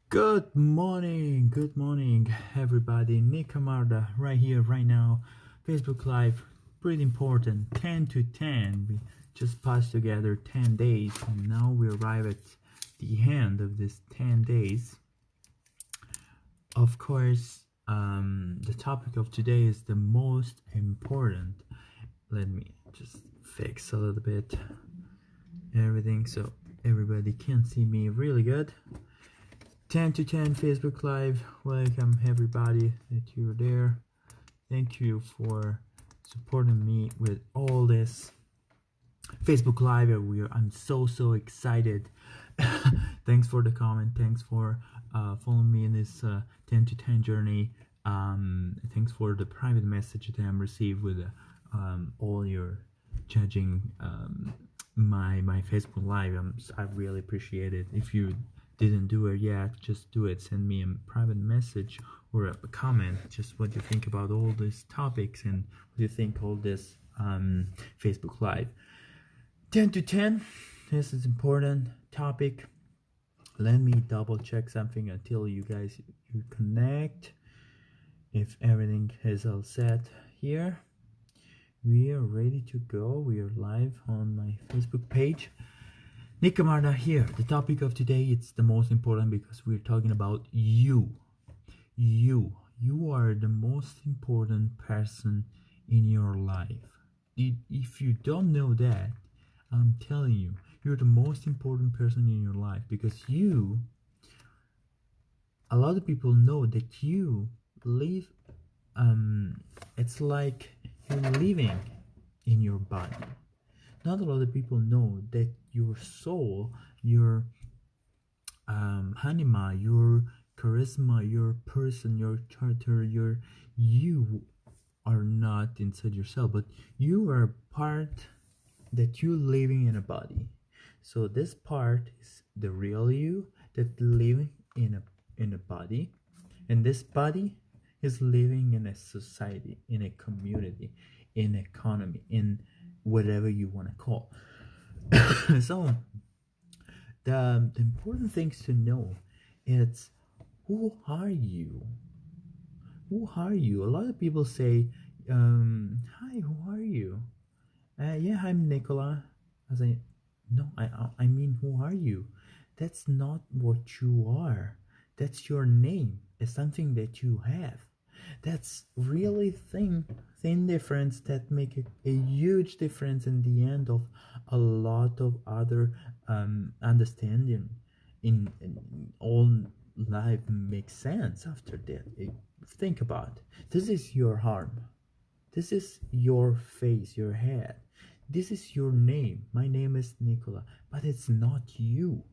Good morning, everybody. Nick Camarda, right here, right now. Facebook Live, pretty important. 10 to 10. We just passed together 10 days, and now we arrive at the end of this 10 days. Of course, the topic of today is the most important. Let me just fix a little bit everything so everybody can see me really good. 10 to 10 Facebook Live. Welcome everybody that you're there. Thank you for supporting me with all this Facebook Live. I'm so excited. Thanks for the comment. Thanks for following me in this 10 to 10 journey. Thanks for the private message that I received with all your judging my Facebook Live. I really appreciate it. If you didn't do it yet, just do it. Send me a private message or a comment, just what you think about all these topics and what you think all this Facebook Live. 10 to 10, this is important topic. Let me double check something until you guys connect. If everything is all set here, we are ready to go. We are live on my Facebook page. Nick Camarda here. The topic of today, it's the most important because we're talking about you. You are the most important person in your life. If you don't know that, I'm telling you, you're the most important person in your life because a lot of people know that you live, it's like you're living in your body. Not a lot of people know that your soul, your anima, your charisma, your person, your character, you are not inside yourself, but you are part that you living in a body. So this part is the real you that living in a body, and this body is living in a society, in a community, in economy, in whatever you want to call. So the important things to know is who are you? Who are you? A lot of people say, "Hi, who are you?" Yeah, I'm Nicola. I mean, who are you? That's not what you are. That's your name. It's something that you have. That's really thin difference that make a huge difference in the end of a lot of other understanding in all life makes sense after that. Think about, this is your arm, this is your face, your head, this is your name. My name is Nicola, but it's not you.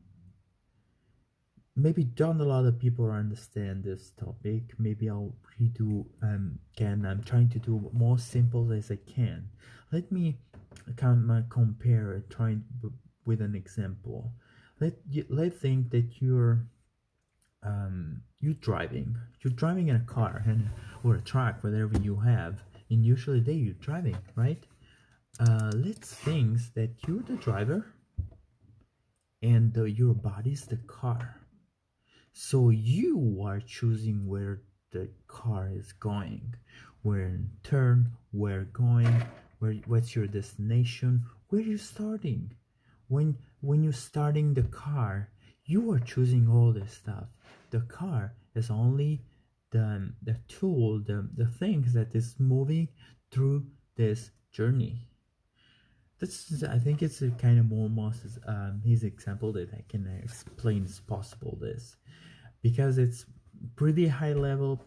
Maybe don't a lot of people understand this topic. Maybe I'll redo again. I'm trying to do more simple as I can. Let me compare it, trying with an example. Let's think that you're driving in a car or a truck, whatever you have, and usually you're driving, right? Let's think that you're the driver and your body's the car. So you are choosing where the car is going, where in turn, where going, what's your destination, where you're starting. When you're starting the car, you are choosing all this stuff. The car is only the tool, the things that is moving through this journey. I think it's a kind of almost his example that I can explain as possible this, because it's pretty high level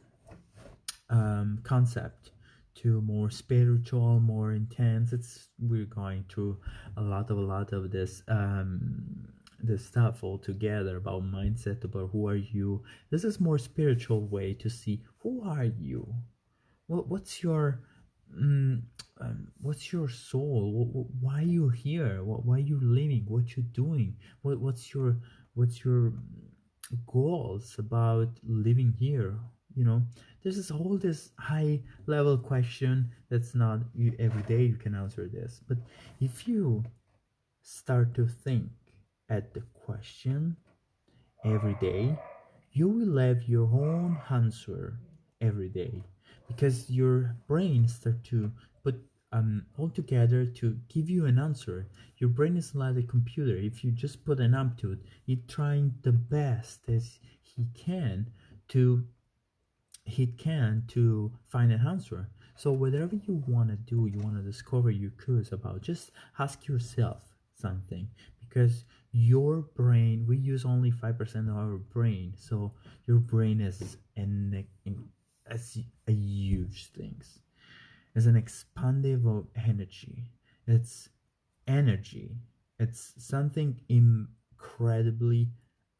concept to more spiritual, more intense. We're going through a lot of this this stuff all together about mindset, about who are you. This is more spiritual way to see who are you. What's your what's your soul? Why are you here? Why are you living? What you doing? What's your goals about living here? This is all this high level question that's not every day you can answer this, but if you start to think at the question every day, you will have your own answer every day, because your brain start to put all together to give you an answer. Your brain is like a computer. If you just put an input, it trying the best as he can to find an answer. So whatever you want to do, you want to discover, you're curious about, just ask yourself something, because your brain, we use only 5% of our brain. So your brain is as a huge things. It's an expansive of energy. It's energy. It's something incredibly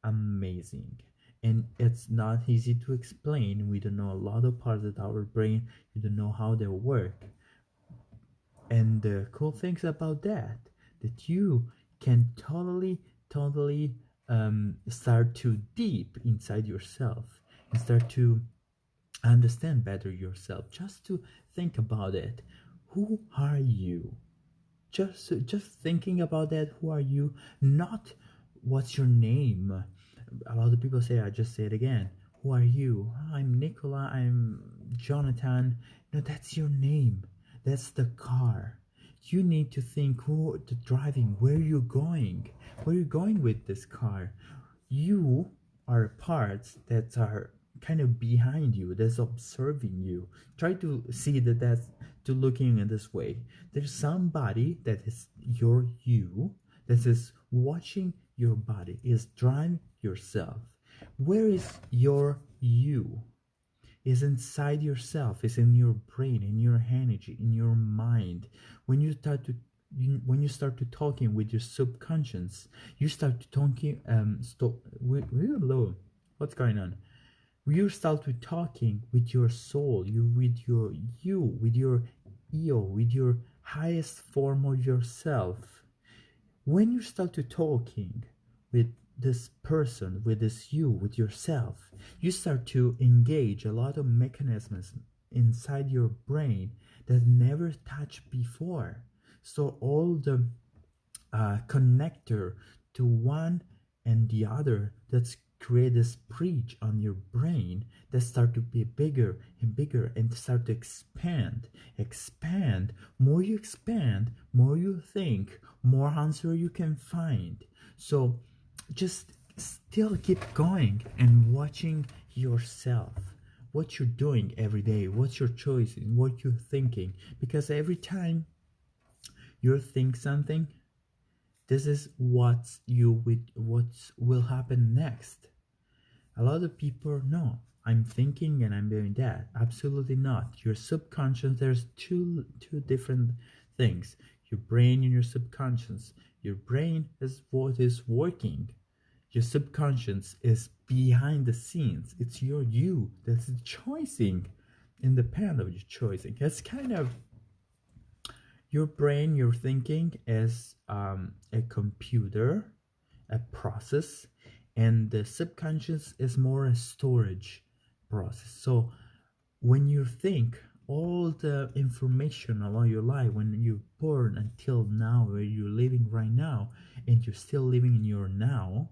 amazing. And it's not easy to explain. We don't know a lot of parts of our brain. We don't know how they work. And the cool things about that you can totally start to deep inside yourself and start to understand better yourself. Just to think about it. Who are you? Just thinking about that. Who are you? Not what's your name. A lot of people say, I just say it again, who are you? I'm Nicola, I'm Jonathan. No, that's your name. That's the car. You need to think who the driving, where you're going, where you're going with this car. You are parts that are kind of behind you, that's observing you. Try to see that's to looking in this way. There's somebody that is your you, that is watching your body, is driving yourself. Where is your you? Is inside yourself, is in your brain, in your energy, in your mind. When you start to talking with your subconscious, you start to talking stop hello, what's going on? You start to talking with your soul, with your ego, with your highest form of yourself. When you start to talking with this person, with this you, with yourself, you start to engage a lot of mechanisms inside your brain that never touched before. So all the connector to one and the other, that's create this bridge on your brain that start to be bigger and bigger and start to expand. More you expand, more you think, more answer you can find. So just still keep going and watching yourself, what you're doing every day, what's your choice, what you're thinking. Because every time you think something, this is what will happen next. A lot of people know I'm thinking and I'm doing that. Absolutely not. Your subconscious, there's two different things. Your brain and your subconscious. Your brain is what is working. Your subconscious is behind the scenes. It's your you that's choosing, independent of your choosing. It's kind of your brain, your thinking is a computer, a process, and the subconscious is more a storage process. So when you think all the information along your life, when you're born until now, where you're living right now, and you're still living in your now,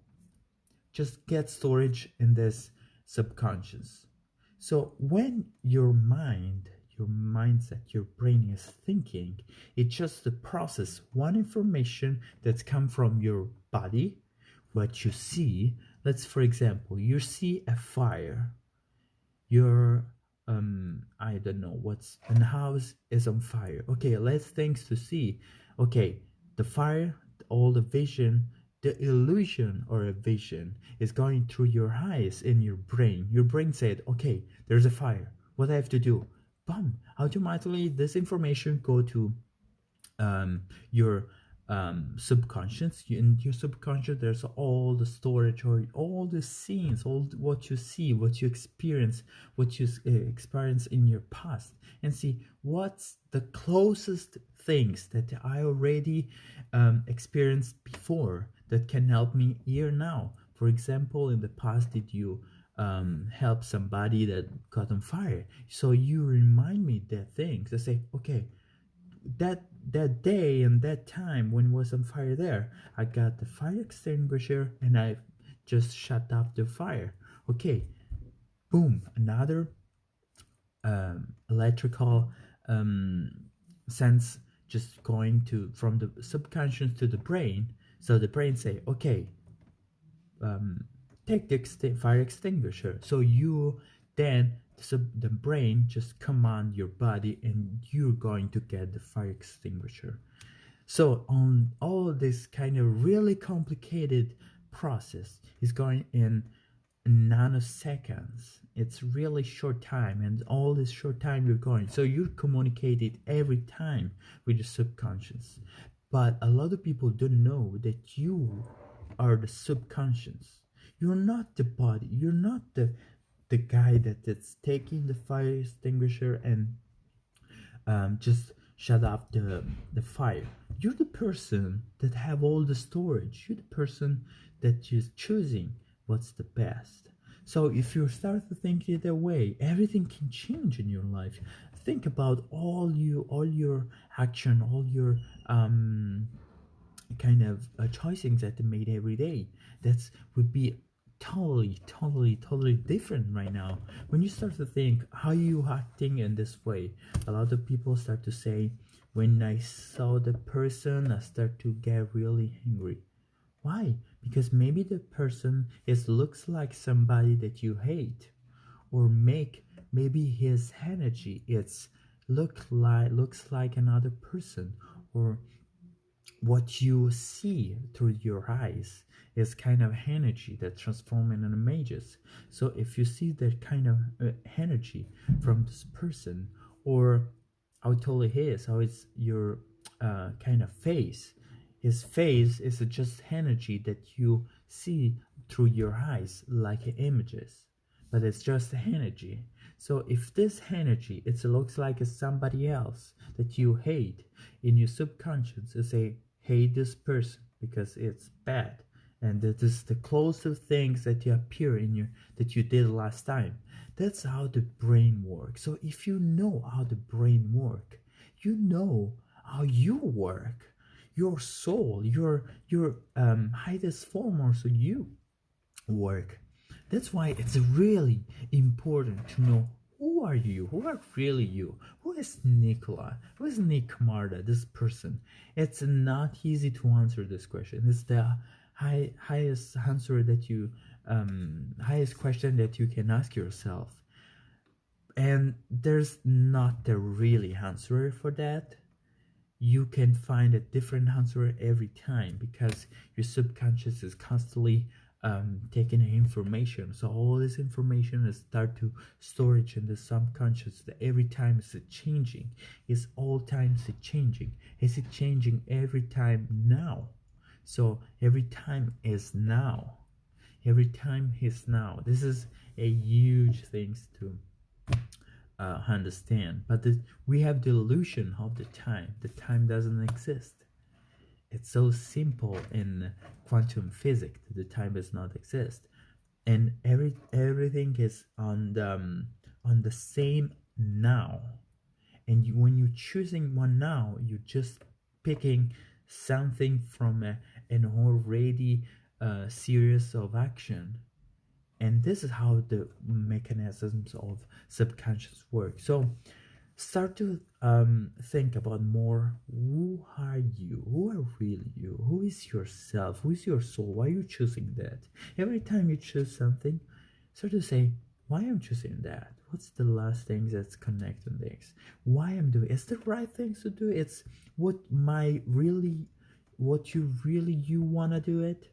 just get storage in this subconscious. So when your mind, your mindset, your brain is thinking, it's just the process, one information that's come from your body, what you see. Let's, for example, you see a fire. Your I don't know what's, and house is on fire. Okay, let's things to see. Okay, the fire, all the vision, the illusion or a vision is going through your eyes in your brain. Your brain said, okay, there's a fire, what I have to do? Boom, automatically this information go to your subconscious. In your subconscious there's all the storage, or all the scenes, all what you see, what you experience, what you experience in your past, and see what's the closest things that I already experienced before that can help me here now. For example, in the past, did you help somebody that got on fire? So you remind me that things. I say, okay, that day and that time when it was on fire there, I got the fire extinguisher and I just shut off the fire. Okay, boom, another electrical um, sense just going to from the subconscious to the brain. So the brain say, okay, um, take the fire extinguisher. So you then the brain just command your body, and you're going to get the fire extinguisher. So on all this kind of really complicated process is going in nanoseconds. It's really short time, and all this short time you're going. So you communicate it every time with the subconscious. But a lot of people don't know that you are the subconscious. You're not the body. You're not the guy that's taking the fire extinguisher and just shut off the fire. You're the person that have all the storage. You're the person that is choosing what's the best. So if you start to think it that way, everything can change in your life. Think about all your action, all your kind of choices that they made every day. That's would be totally different right now. When you start to think how you acting in this way, a lot of people start to say, when I saw the person, I start to get really angry. Why? Because maybe the person looks like somebody that you hate, or maybe his energy looks like another person, or what you see through your eyes is kind of energy that transforms into images. So if you see that kind of energy from this person, or how tall he is, how is your kind of face, his face is just energy that you see through your eyes like images, but it's just energy. So if this energy it looks like somebody else that you hate, in your subconscious you say hate this person because it's bad, and that is the closest things that you appear in your that you did last time. That's how the brain works. So if you know how the brain works, you know how you work, your soul, your highest form also you work. That's why it's really important to know who are you, who are really you, who is Nicola, who is Nick Camarda, this person. It's not easy to answer this question. It's the highest answer that you highest question that you can ask yourself, and there's not the really answer for that. You can find a different answer every time because your subconscious is constantly taking information. So all this information is start to storage in the subconscious. That every time it's changing. It's all times it's changing. Is it changing every time now? So every time is now. Every time is now. This is a huge thing to understand. But we have the illusion of the time. The time doesn't exist. It's so simple in quantum physics that the time does not exist, and everything is on the same now. And when you're choosing one now, you're just picking something from an already series of action. And this is how the mechanisms of subconscious work. So start to think about more, who are you, who are really you, who is yourself, who is your soul, why are you choosing that? Every time you choose something, start to say, why I'm choosing that, what's the last thing that's connecting this, why I'm doing it's the right things to do, it's what you really want to do it.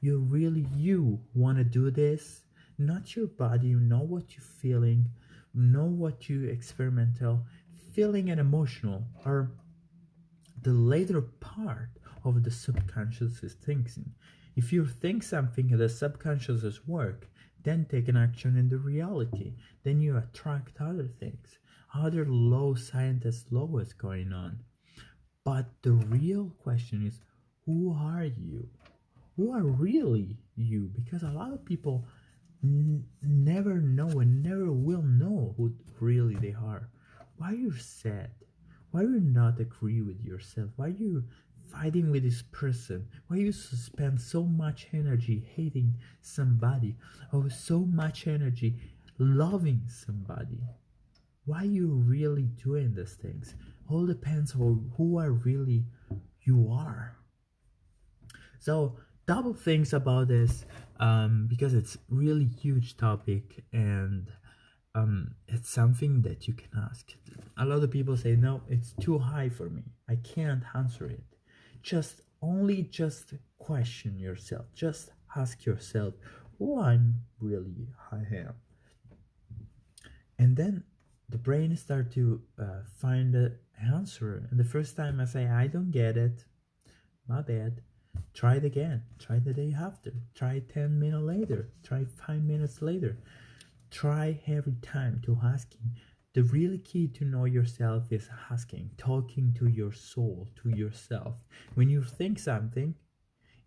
You want to do this, not your body. You know what you're feeling, know what you experimental feeling and emotional are the later part of the subconscious is thinking. If you think something in the subconscious is work, then take an action in the reality, then you attract other things, other low scientist law is going on. But the real question is, who are you? Who are really you? Because a lot of people never know and never will know who really they are. Why you're sad? Why you not agree with yourself? Why you fighting with this person? Why you spend so much energy hating somebody, or so much energy loving somebody? Why you really doing these things? All depends on who are really you are. So double things about this, because it's really huge topic, and it's something that you can ask. A lot of people say, no, it's too high for me, I can't answer it. Just question yourself, just ask yourself who I am. And then the brain start to find the answer. And the first time I say I don't get it, my bad, try it again, try the day after, try 10 minutes later, try 5 minutes later. Try every time to asking. The really key to know yourself is asking, talking to your soul, to yourself. When you think something,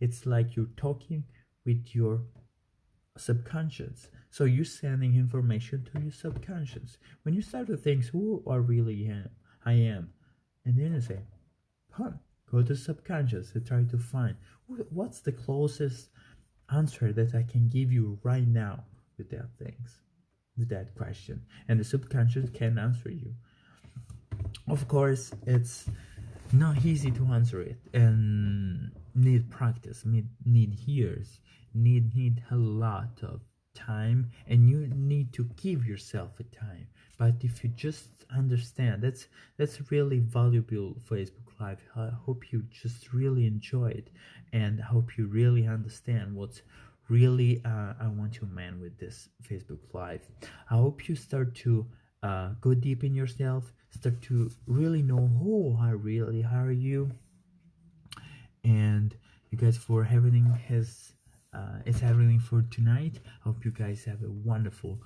it's like you're talking with your subconscious. So you're sending information to your subconscious. When you start to think who I really am, I am, and then you say, go to subconscious and try to find what's the closest answer that I can give you right now with that things, with that question, and the subconscious can answer you. Of course, it's not easy to answer it, and need practice, need years, need a lot of time, and you need to give yourself a time. But if you just understand, that's really valuable Facebook Live. I hope you just really enjoy it, and I hope you really understand what's really I want to man with this Facebook Live. I hope you start to go deep in yourself, start to really know who I really are you. And you guys, for having it's everything for tonight. I hope you guys have a wonderful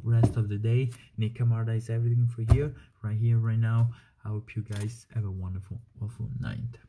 rest of the day. Nick Camarda is everything for here, right now. I hope you guys have a wonderful night.